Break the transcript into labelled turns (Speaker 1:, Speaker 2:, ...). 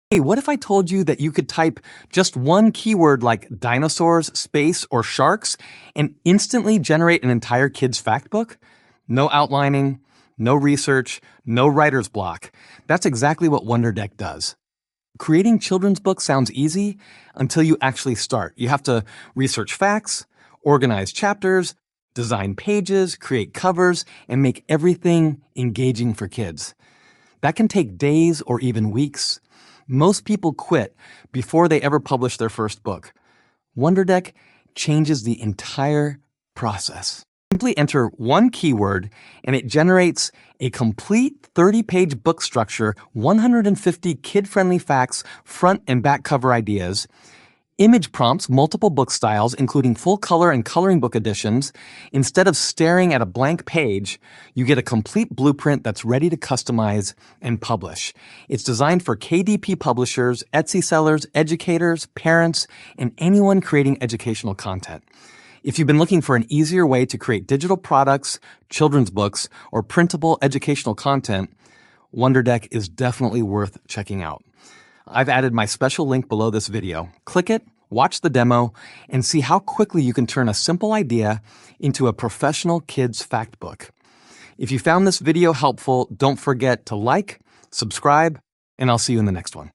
Speaker 1: Hey, what if I told you that you could type just one keyword like dinosaurs, space, or sharks and instantly generate an entire kid's fact book? No outlining, no research, no writer's block. That's exactly what WonderDeck does. Creating children's books sounds easy until you actually start. You have to research facts, organize chapters, design pages, create covers, and make everything engaging for kids. That can take days or even weeks. Most people quit before they ever publish their first book. WonderDeck changes the entire process. Simply enter one keyword and it generates a complete 30-page book structure, 150 kid-friendly facts, front and back cover ideas, image prompts, multiple book styles, including full color and coloring book editions. Instead of staring at a blank page, you get a complete blueprint that's ready to customize and publish. It's designed for KDP publishers, Etsy sellers, educators, parents, and anyone creating educational content. If you've been looking for an easier way to create digital products, children's books, or printable educational content, WonderDeck is definitely worth checking out. I've added my special link below this video. Click it, watch the demo, and see how quickly you can turn a simple idea into a professional kids fact book. If you found this video helpful, don't forget to like, subscribe, and I'll see you in the next one.